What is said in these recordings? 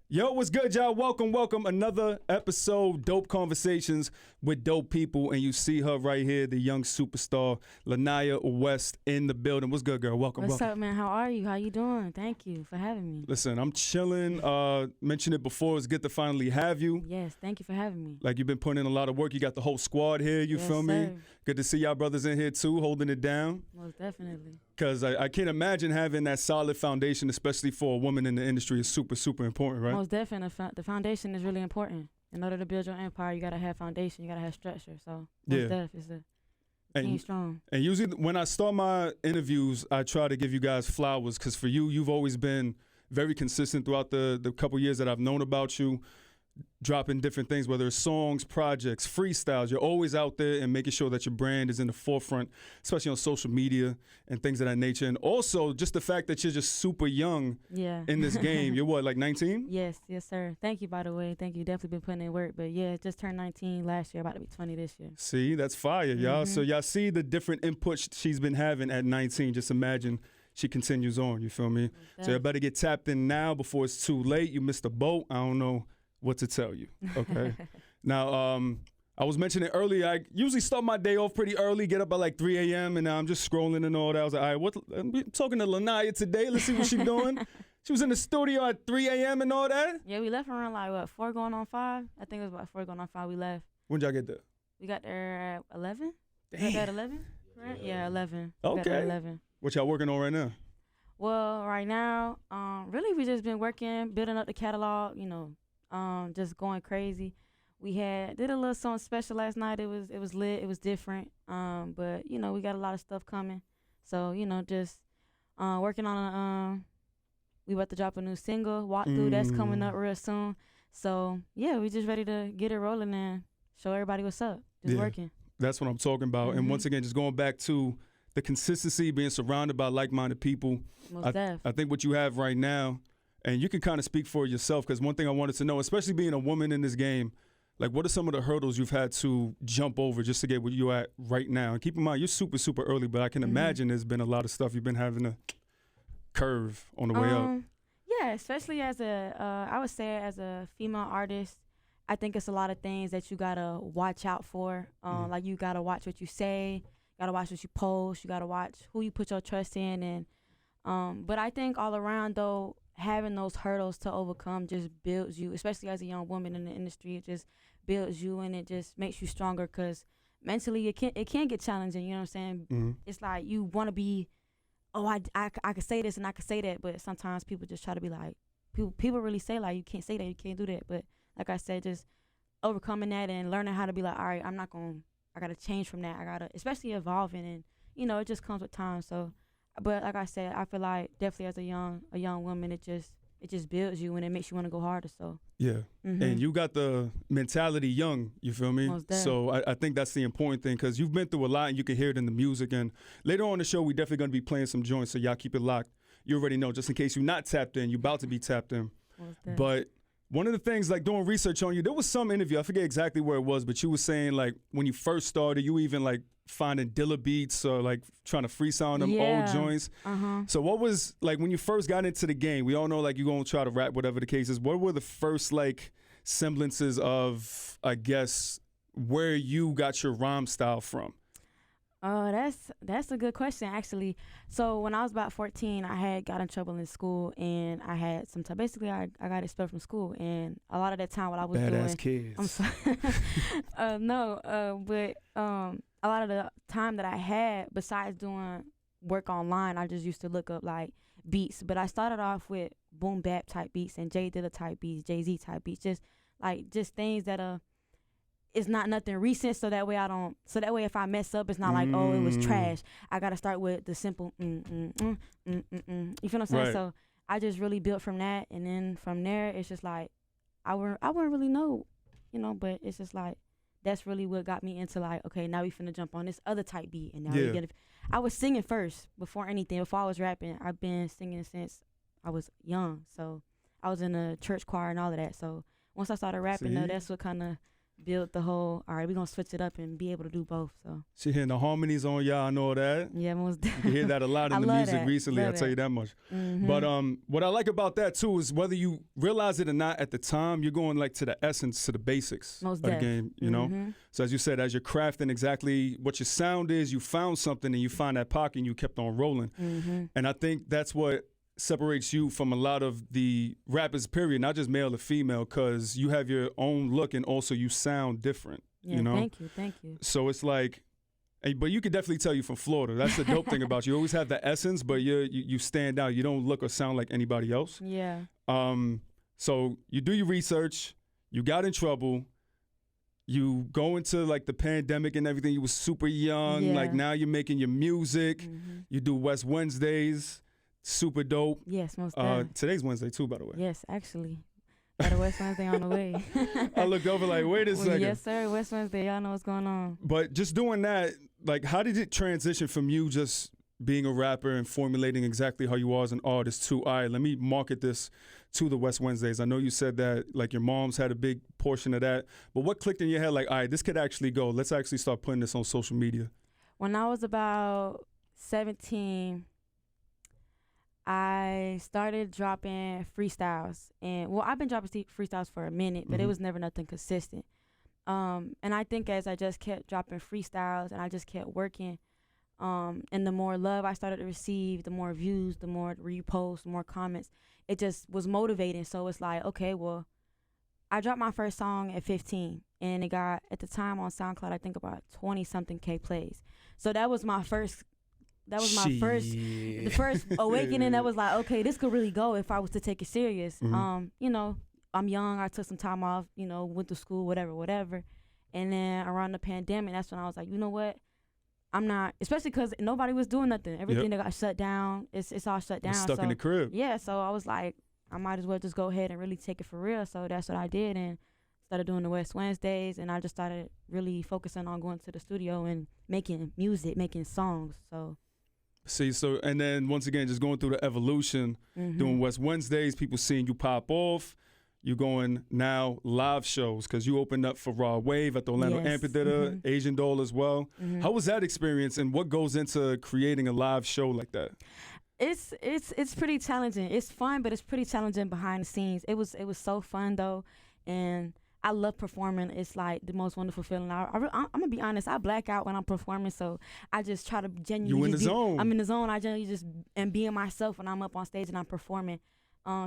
Yo, what's good, y'all? Welcome. Another episode, Dope Conversations with Dope People. And you see her right here, the young superstar, Laniyah Westt in the building. What's good, girl? Welcome. What's up, man? How are you? How you doing? Thank you for having me. Listen, I'm chilling. Mentioned it before. It's good to finally have you. Yes, thank you for having me. Like, you've been putting in a lot of work. You got the whole squad here, you Yes, feel me? sir. Good to see y'all brothers in here, too, holding it down. Most definitely. Because I can't imagine having that solid foundation, especially for a woman in the industry, is super, super important, right? Most definitely. The foundation is really important. In order to build your empire, you got to have foundation. You got to have structure. So, most def is the team strong. And usually when I start my interviews, I try to give you guys flowers because for you, you've always been very consistent throughout the couple years that I've known about you, dropping different things, whether it's songs, projects, freestyles. You're always out there and making sure that your brand is in the forefront, especially on social media and things of that nature. And also just the fact that you're just super young in this game. You're what, like 19? Yes, sir. Thank you, by the way. Thank you. Definitely been putting in work. But yeah, just turned 19 last year, about to be 20 this year. See, that's fire, y'all. So y'all see the different inputs she's been having at 19. Just imagine she continues on, you feel me? So you better get tapped in now before it's too late. You missed the boat. I don't know what to tell you, okay? Now, I was mentioning earlier, I usually start my day off pretty early, get up at like 3 a.m., and I'm just scrolling and all that. I was like, all right, I'm talking to Laniyah today. Let's see what she's doing. She was in the studio at 3 a.m. and all that? Yeah, we left around like, what, 4 going on 5? I think it was about 4 going on 5 we left. When did y'all get there? We got there at 11? Damn. We got there at 11? Right? Yeah, 11. Okay. We got there at 11. What y'all working on right now? Well, right now, really we just been working, building up the catalog, just going crazy. We did a little something special last night. It was lit. It was different. But we got a lot of stuff coming. So just working on we about to drop a new single, Walk Through. That's coming up real soon. So yeah, we just ready to get it rolling and show everybody what's up. Just working. That's what I'm talking about. And once again, just going back to the consistency, being surrounded by like-minded people. I think what you have right now. And you can kind of speak for yourself, because one thing I wanted to know, especially being a woman in this game, like what are some of the hurdles you've had to jump over just to get where you're at right now? And keep in mind, you're super, super early, but I can imagine there's been a lot of stuff you've been having to curve on the way up. Yeah, especially I would say as a female artist, I think it's a lot of things that you got to watch out for. Like you got to watch what you say, got to watch what you post, you got to watch who you put your trust in. And but I think all around, though, having those hurdles to overcome just builds you, especially as a young woman in the industry. It just builds you and it just makes you stronger, because mentally it can get challenging, you know what I'm saying? It's like you want to be, I could say this and I could say that, but sometimes people just try to be like, people really say like, you can't say that, you can't do that. But like I said, just overcoming that and learning how to be like, all right, I got to change from that. Especially evolving, and it just comes with time. So, but like I said, I feel like definitely as a young woman, it just builds you and it makes you want to go harder. So yeah, and you got the mentality young. You feel me? So I think that's the important thing, because you've been through a lot and you can hear it in the music. And later on in the show, we definitely going to be playing some joints, so y'all keep it locked. You already know, just in case you're not tapped in, you're about to be tapped in. But one of the things, like doing research on you, there was some interview, I forget exactly where it was, but you were saying like when you first started, you even like finding Dilla beats or like trying to freestyle on them old joints. So what was, like when you first got into the game, we all know like you're going to try to rap, whatever the case is, what were the first like semblances of, I guess, where you got your rhyme style from? That's a good question, actually. So when I was about 14, I had got in trouble in school, and I had some time. Basically, I got expelled from school, and a lot of that time, what I was Badass kids. I'm sorry. But a lot of the time that I had, besides doing work online, I just used to look up like beats. But I started off with boom bap type beats and Jay Dilla type beats, Jay-Z type beats, just things that it's not nothing recent, so that way if I mess up, it's not like, oh, it was trash. I gotta start with the simple You feel what I'm saying? Right. So I just really built from that, and then from there it's just like I wouldn't really know, but it's just like that's really what got me into like, okay, now we finna jump on this other type beat, and now I was singing first before anything. Before I was rapping, I've been singing since I was young. So I was in a church choir and all of that. So once I started rapping, though, that's what kind of build the whole, all right, we're going to switch it up and be able to do both. So she hitting the harmonies on y'all, I know that. Yeah, most You can hear that a lot in the music recently, I'll tell you that much. Mm-hmm. But what I like about that too is whether you realize it or not at the time, you're going like to the essence, to the basics of the game, you know? So as you said, as you're crafting exactly what your sound is, you found something and you find that pocket and you kept on rolling. And I think that's what separates you from a lot of the rappers, period, not just male or female, because you have your own look and also you sound different, you know? Thank you. So it's like, but you can definitely tell you from Florida. That's the dope thing about you. You always have the essence, but you stand out. You don't look or sound like anybody else. Yeah. So you do your research. You got in trouble. You go into like the pandemic and everything. You were super young. Like now you're making your music. You do Westt Wednesdays. Super dope. Yes, most definitely. Today's Wednesday too, by the way. Yes, actually. Got a Westt Wednesday on the way. I looked over like, wait a second. Yes, sir. Westt Wednesday. Y'all know what's going on. But just doing that, like, how did it transition from you just being a rapper and formulating exactly how you are as an artist to, all right, let me market this to the Westt Wednesdays? I know you said that, like, your mom's had a big portion of that. But what clicked in your head, like, all right, this could actually go. Let's actually start putting this on social media. When I was about 17, I started dropping freestyles. And, well, I've been dropping freestyles for a minute, but it was never nothing consistent. And I think as I just kept dropping freestyles and I just kept working, and the more love I started to receive, the more views, the more reposts, the more comments, it just was motivating. So it's like, okay, well, I dropped my first song at 15, and it got, at the time on SoundCloud, I think about 20-something K plays. So that was my first. That was my the first awakening. That was like, okay, this could really go if I was to take it serious. You know, I'm young. I took some time off, you know, went to school, whatever. And then around the pandemic, that's when I was like, you know what? I'm not, especially because nobody was doing nothing. Everything that got shut down, it's all shut down. Stuck in the crib. Yeah, so I was like, I might as well just go ahead and really take it for real. So that's what I did, and started doing the Westt Wednesdays, and I just started really focusing on going to the studio and making music, making songs. So. See, so, and then once again, just going through the evolution, doing Westt Wednesdays, people seeing you pop off. You're going now live shows because you opened up for Raw Wave at the Orlando Amphitheater, Asian Doll as well. How was that experience, and what goes into creating a live show like that? It's pretty challenging. It's fun, but it's pretty challenging behind the scenes. It was so fun though, and I love performing. It's like the most wonderful feeling. I'm gonna be honest. I black out when I'm performing, so I just try to genuinely. You in the zone. I'm in the zone. I genuinely just am being myself when I'm up on stage and I'm performing.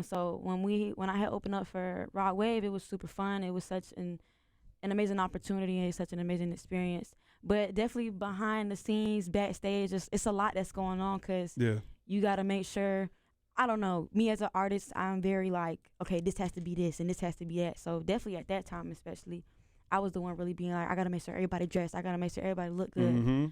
So when I had opened up for Raw Wave, it was super fun. It was such an amazing opportunity and such an amazing experience. But definitely behind the scenes, backstage, it's a lot that's going on because you got to make sure. I don't know. Me as an artist, I'm very like, okay, this has to be this and this has to be that. So definitely at that time, especially, I was the one really being like, I gotta make sure everybody dressed. I gotta make sure everybody look good.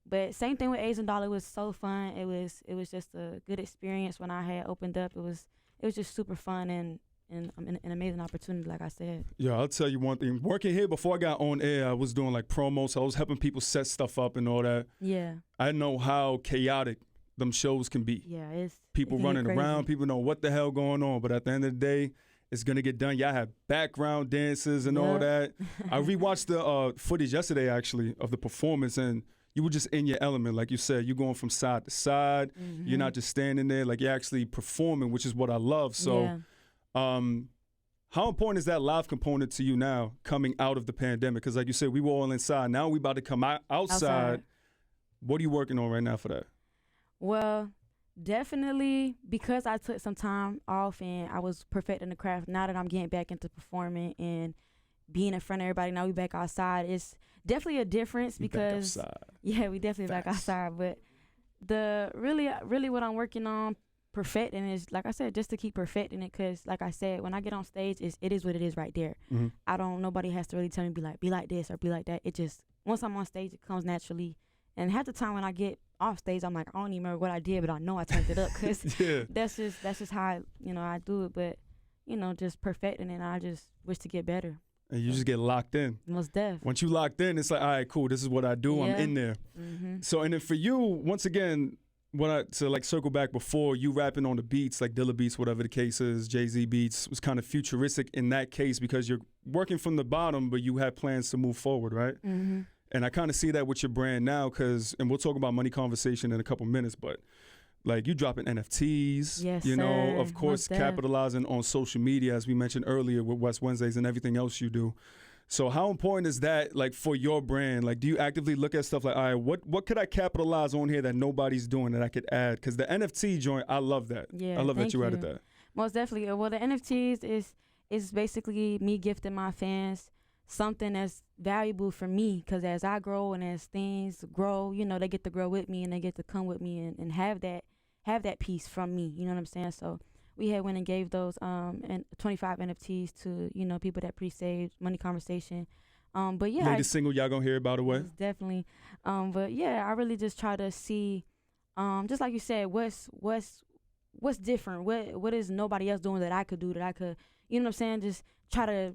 But same thing with Asian Doll. It was so fun. It was just a good experience when I had opened up. It was just super fun and an amazing opportunity, like I said. Yeah, I'll tell you one thing. Working here before I got on air, I was doing like promos. I was helping people set stuff up and all that. Yeah. I know how chaotic them shows can be. Yeah, people running around, people know what the hell going on, but at the end of the day, it's gonna get done. Y'all have background dances and all that. I rewatched the footage yesterday actually of the performance, and you were just in your element, like you said. You're going from side to side. You're not just standing there, like you're actually performing, which is what I love. So, how important is that live component to you now, coming out of the pandemic? Because like you said, we were all inside. Now we about to come outside. What are you working on right now for that? Well, definitely because I took some time off and I was perfecting the craft. Now that I'm getting back into performing and being in front of everybody, now we back outside. It's definitely a difference because we definitely back outside. But the really what I'm working on perfecting is, like I said, just to keep perfecting it. Because like I said, when I get on stage, it is what it is right there. Nobody has to really tell me be like this or be like that. It just, once I'm on stage, it comes naturally. And half the time when I get off stage, I'm like, I don't even remember what I did, but I know I turned it up because that's just how I do it. But just perfecting it, I just wish to get better. And you just get locked in. Most def. Once you locked in, it's like, all right, cool. This is what I do. I'm in there. So, and then for you, once again, to like circle back before, you rapping on the beats, like Dilla beats, whatever the case is, Jay-Z beats, was kind of futuristic in that case because you're working from the bottom, but you have plans to move forward, right? Mm-hmm. And I kind of see that with your brand now and we'll talk about money conversation in a couple minutes, but like you dropping NFTs, yes, you know, sir. of course, capitalizing on social media, as we mentioned earlier with Westt Wednesdays and everything else you do. So how important is that, like, for your brand? Like, do you actively look at stuff like, all right, what could I capitalize on here that nobody's doing that I could add? Because the NFT joint, I love that. Yeah, I love that you you added that. Most definitely. Well, the NFTs is basically me gifting my fans something that's valuable for me. Because as I grow and as things grow, you know, they get to grow with me and they get to come with me and have that piece from me. You know what I'm saying? So we had went and gave those 25 NFTs to, you know, people that pre-saved Money Conversation. But yeah, latest single y'all gonna hear, by the way. Definitely. But yeah, I really just try to see, just like you said, what's different, what is nobody else doing that I could do, that I could, you know what I'm saying? Just try to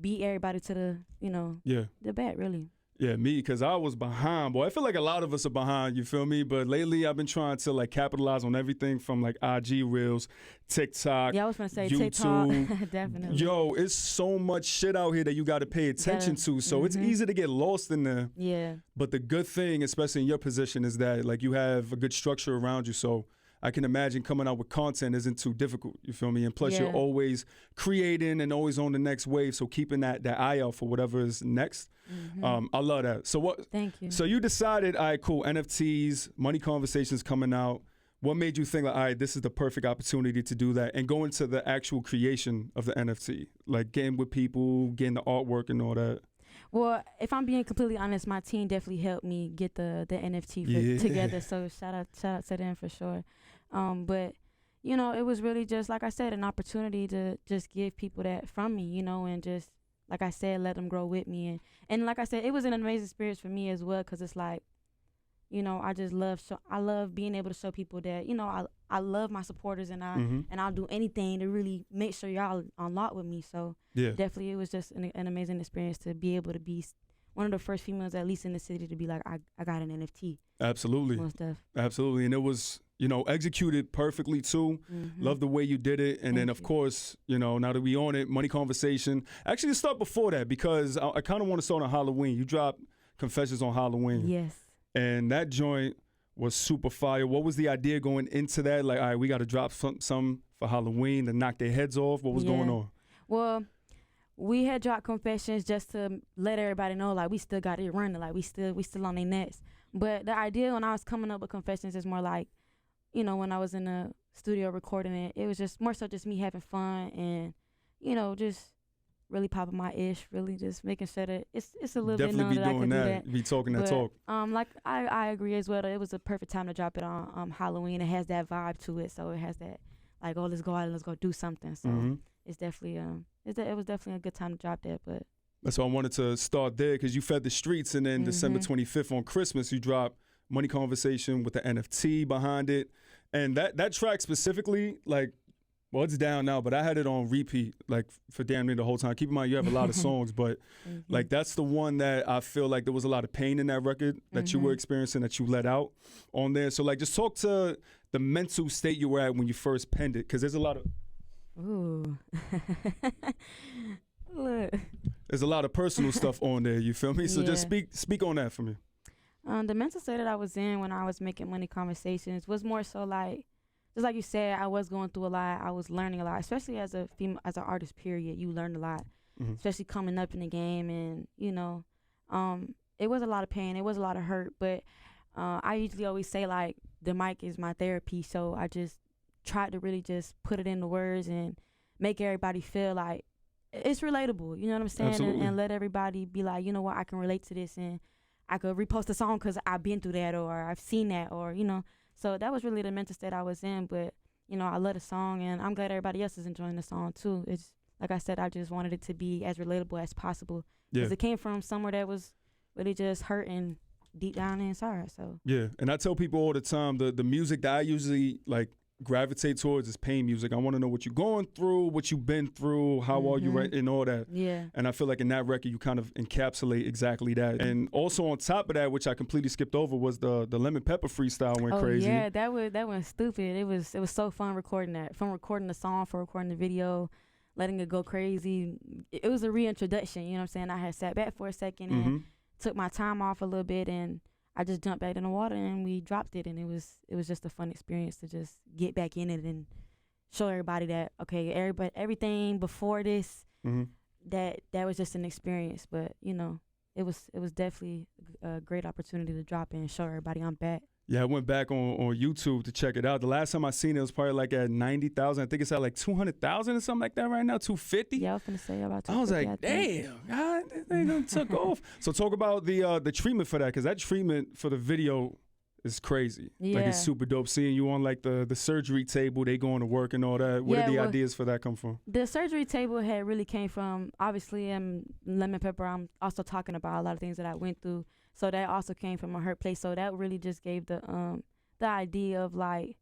beat everybody to the, you know, the bat, really. Yeah, me, because I was behind. Boy, I feel like a lot of us are behind, you feel me? But lately I've been trying to like capitalize on everything from like IG Reels, TikTok, yeah, I was gonna say YouTube. TikTok. Definitely. Yo, it's so much shit out here that you got to pay attention to. So it's easy to get lost in there. Yeah. But the good thing, especially in your position, is that like you have a good structure around you. So I can imagine coming out with content isn't too difficult, you feel me? And plus you're always creating and always on the next wave. So keeping that eye out for whatever is next. I love that. So what? Thank you. So you decided, all right, cool, NFTs, Money Conversations coming out. What made you think, like, all right, this is the perfect opportunity to do that and go into the actual creation of the NFT, like getting with people, getting the artwork and all that? Well, if I'm being completely honest, my team definitely helped me get the NFT together. So shout out to them for sure. But you know, it was really just, like I said, an opportunity to just give people that from me, you know, and just, like I said, let them grow with me. And like I said, it was an amazing experience for me as well, because it's like, you know, I just I love being able to show people that, you know, I love my supporters, and I'll do anything to really make sure y'all on lot with me. So definitely it was just an amazing experience to be able to be one of the first females, at least in the city, to be like, I got an NFT. Absolutely. Most def. Absolutely. And it was, you know, executed perfectly too. Love the way you did it. And then, of course, you know, now that we on it, Money Conversation. Actually, let's start before that, because I kind of want to start on Halloween. You dropped Confessions on Halloween. Yes. And that joint was super fire. What was the idea going into that? Like, all right, we got to drop some for Halloween to knock their heads off. What was going on? Well, we had dropped Confessions just to let everybody know, like, we still got it running. Like, we still on their necks. But the idea when I was coming up with Confessions is more like, you know, when I was in the studio recording it, it was just more so just me having fun and, you know, just really popping my ish, really just making sure that it's a little definitely bit known that I can do that. Be talking that talk. Like I agree as well that it was a perfect time to drop it on Halloween. It has that vibe to it, so it has that like, oh, let's go out and let's go do something. So it's definitely it was definitely a good time to drop that. But that's why I wanted to start there, because you fed the streets, and then December 25th on Christmas you dropped Money Conversation with the NFT behind it. And that track specifically, like, well, it's down now, but I had it on repeat, like, for damn near the whole time. Keep in mind, you have a lot of songs, but, like, that's the one that I feel like there was a lot of pain in that record that you were experiencing, that you let out on there. So, like, just talk to the mental state you were at when you first penned it, because there's a lot of... Ooh. Look. There's a lot of personal stuff on there, you feel me? So just speak on that for me. The mental state that I was in when I was making Money Conversations was more so like, just like you said, I was going through a lot. I was learning a lot, especially as a female, as an artist, period. You learn a lot, especially coming up in the game. And, you know, it was a lot of pain. It was a lot of hurt. But I usually always say, like, the mic is my therapy. So I just tried to really just put it into words and make everybody feel like it's relatable. You know what I'm saying? And let everybody be like, you know what, I can relate to this, and I could repost a song because I've been through that, or I've seen that, or, you know. So that was really the mental state I was in. But, you know, I love the song, and I'm glad everybody else is enjoying the song too. It's, like I said, I just wanted it to be as relatable as possible, because it came from somewhere that was really just hurting deep down inside. So yeah, and I tell people all the time, the music that I usually like gravitate towards is pain music. I want to know what you're going through, what you've been through, how are you right, and all that. Yeah. And I feel like in that record, you kind of encapsulate exactly that. And also on top of that, which I completely skipped over, was the Lemon Pepper freestyle went crazy. Yeah, that went stupid. It was so fun recording that. From recording the song, for recording the video, letting it go crazy. It was a reintroduction, you know what I'm saying? I had sat back for a second and took my time off a little bit, and I just jumped back in the water and we dropped it, and it was just a fun experience to just get back in it and show everybody that, okay, everything before this, that was just an experience. But you know, it was definitely a great opportunity to drop it and show everybody I'm back. Yeah, I went back on YouTube to check it out. The last time I seen it was probably like at 90,000. I think it's at like 200,000 or something like that right now, 250. Yeah, I was gonna say about 250. I was like, damn, God, this thing done took off. So talk about the treatment for that, because that treatment for the video is crazy. Yeah. Like, it's super dope. Seeing you on like the surgery table, they going to work and all that. Where did the ideas for that come from? The surgery table had really came from, obviously, Lemon Pepper. I'm also talking about a lot of things that I went through. So that also came from a hurt place. So that really just gave the idea of like,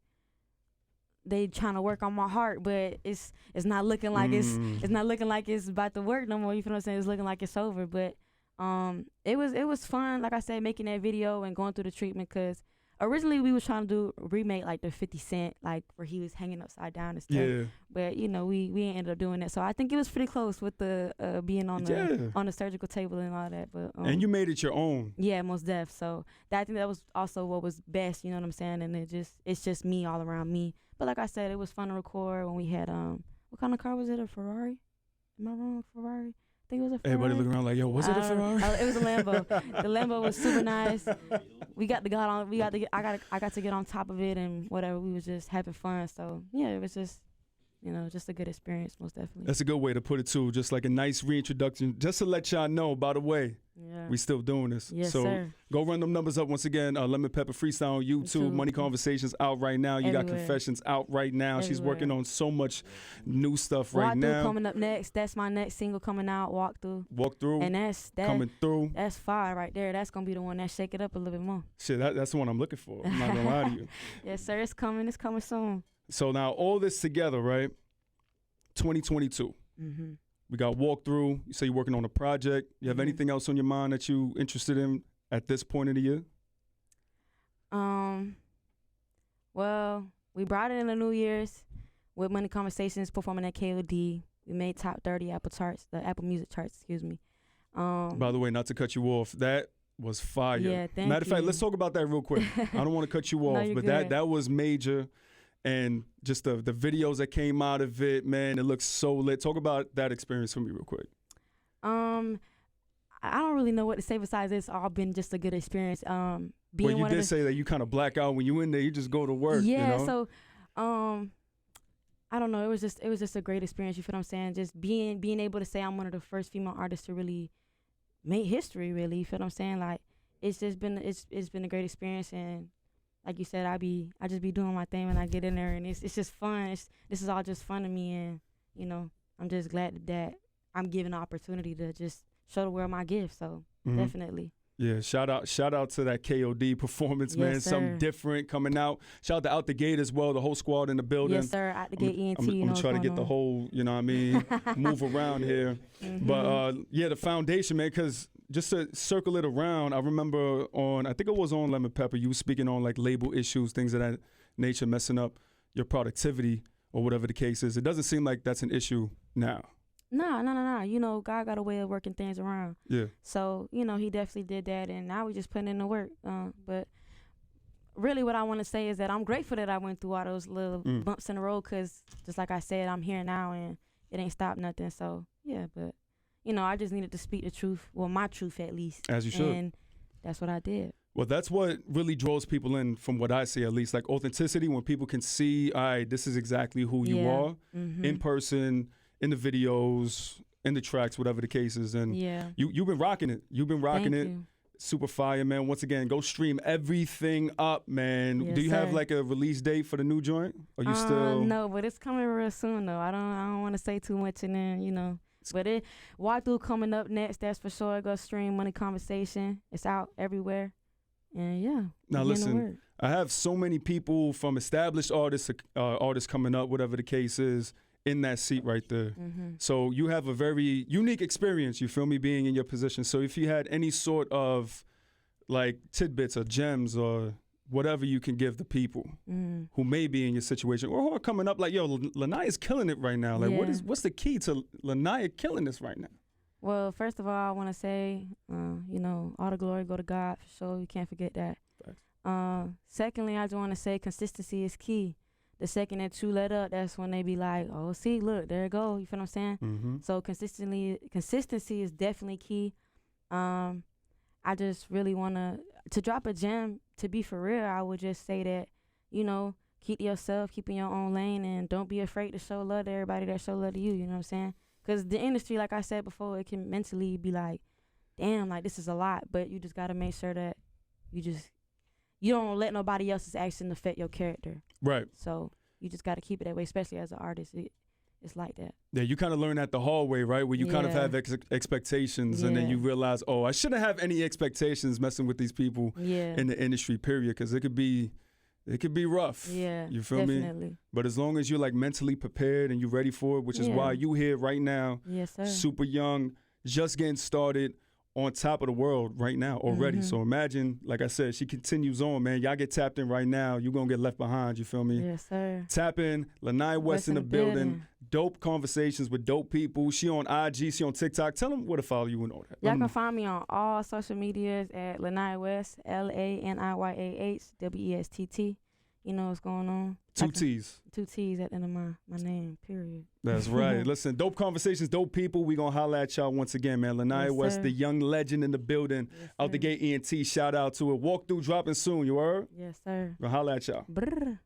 they trying to work on my heart, but it's not looking like it's not looking like it's about to work no more. You feel what I'm saying? It's looking like it's over. But it was fun, like I said, making that video and going through the treatment, because originally we was trying to remake like the 50 Cent, like where he was hanging upside down and stuff. Yeah. But you know, we ended up doing that. So I think it was pretty close with the being on the surgical table and all that. But and you made it your own. Yeah, most def. So I think that was also what was best. You know what I'm saying? And it's just me all around me. But like I said, it was fun to record when we had what kind of car was it? A Ferrari? Am I wrong? Ferrari? I think it was a Ferrari. Everybody looking around like, yo, was it a Ferrari? It was a Lambo. The Lambo was super nice. I got to get on top of it and whatever. We was just having fun. So yeah, it was just, you know, just a good experience, most definitely. That's a good way to put it too. Just like a nice reintroduction, just to let y'all know, by the way, we still doing this. Yes, so sir. Go run them numbers up once again. Lemon Pepper Freestyle on YouTube. Money Conversations out right now. You got Confessions out right now. Everywhere. She's working on so much new stuff right now. Coming up next. That's my next single coming out. Walk through. And that's coming through. That's fire right there. That's gonna be the one that shake it up a little bit more. Shit, that's the one I'm looking for. I'm not gonna lie to you. Yes, sir. It's coming. It's coming soon. So now all this together, right? 2022. We got Walkthrough. You say you're working on a project. You have anything else on your mind that you interested in at this point of the year? Well, we brought it in the New Year's with Money Conversations performing at KOD. We made top 30 the Apple Music charts, excuse me. By the way, not to cut you off, that was fire. Yeah, thank Matter of fact, let's talk about that real quick. I don't want to cut you off, but that was major. And just the videos that came out of it, man, it looks so lit. Talk about that experience for me real quick. I don't really know what to say besides it's all been just a good experience. Well, you did say that you kind of black out when you in there. You just go to work. Yeah, you know? So I don't know. It was just a great experience. You feel what I'm saying? Just being able to say I'm one of the first female artists to really make history. Really, you feel what I'm saying? Like it's been a great experience, and like you said, I just be doing my thing when I get in there, and it's just fun. This is all just fun to me, and you know, I'm just glad that I'm given the opportunity to just show the world my gift. So definitely. Yeah, shout out to that KOD performance, man. Yes, something different coming out. Shout out to Out the Gate as well, the whole squad in the building. Yes, sir. Out the Gate ENT. I'm gonna try to get the whole, you know what I mean, move around here. But the foundation, man, because just to circle it around, I remember I think it was on Lemon Pepper, you were speaking on like label issues, things of that nature, messing up your productivity or whatever the case is. It doesn't seem like that's an issue now. No. You know, God got a way of working things around. Yeah. So, you know, he definitely did that, and now we just putting in the work. But really what I want to say is that I'm grateful that I went through all those little bumps in the road, because just like I said, I'm here now, and it ain't stopped nothing. So, yeah, but, you know, I just needed to speak the truth, well, my truth at least. As you should. And that's what I did. Well, that's what really draws people in, from what I see at least, like authenticity, when people can see, all right, this is exactly who you are in person, in the videos, in the tracks, whatever the case is. And you've been rocking it. You've been rocking it. Super fire, man. Once again, go stream everything up, man. Yes, do you have like a release date for the new joint? Or you still? No, but it's coming real soon though. I don't want to say too much, and then, you know. But Walkthrough coming up next, that's for sure. Go stream Money Conversation. It's out everywhere. And yeah. Now listen, I have so many people from established artists coming up, whatever the case is, in that seat right there. So you have a very unique experience, you feel me, being in your position. So if you had any sort of like tidbits or gems or whatever you can give the people who may be in your situation or who are coming up like, yo, Laniyah's killing it right now. Like, what's the key to Laniyah killing this right now? Well, first of all, I want to say, all the glory go to God for sure. You can't forget that. Secondly, I just want to say consistency is key. The second that you let up, that's when they be like, oh, see, look, there it go. You feel what I'm saying? So consistency is definitely key. I just really want to drop a gem, to be for real, I would just say that, keep yourself, keep in your own lane, and don't be afraid to show love to everybody that show love to you, you know what I'm saying? Because the industry, like I said before, it can mentally be like, damn, like this is a lot, but you just got to make sure that you don't let nobody else's action affect your character. Right. So you just got to keep it that way, especially as an artist. It's like that. Yeah, you kind of learn that the hard way, right? Where you kind of have expectations and then you realize, oh, I shouldn't have any expectations messing with these people in the industry, period, because it could be rough. Yeah, you feel definitely. me? But as long as you're like mentally prepared and you're ready for it, which is why you here right now, yes, sir. super young, just getting started, on top of the world right now already. So imagine, like I said, she continues on, man. Y'all get tapped in right now. You're going to get left behind, you feel me? Yes, sir. Tap in, Laniyah Westt in the building. Dope conversations with dope people. She on IG, she on TikTok. Tell them where to follow you and all that. Y'all can find me on all social medias at Laniyah Westt, LANIYAHWESTT. You know what's going on. Two T's at the end of my name, period. That's right. Listen, dope conversations, dope people. We gonna holla at y'all once again, man. Laniyah Westt, the young legend in the building. Out the gate, ENT. Shout out to it. Walkthrough dropping soon, you heard? Yes, sir. Gonna holla at y'all. Brr.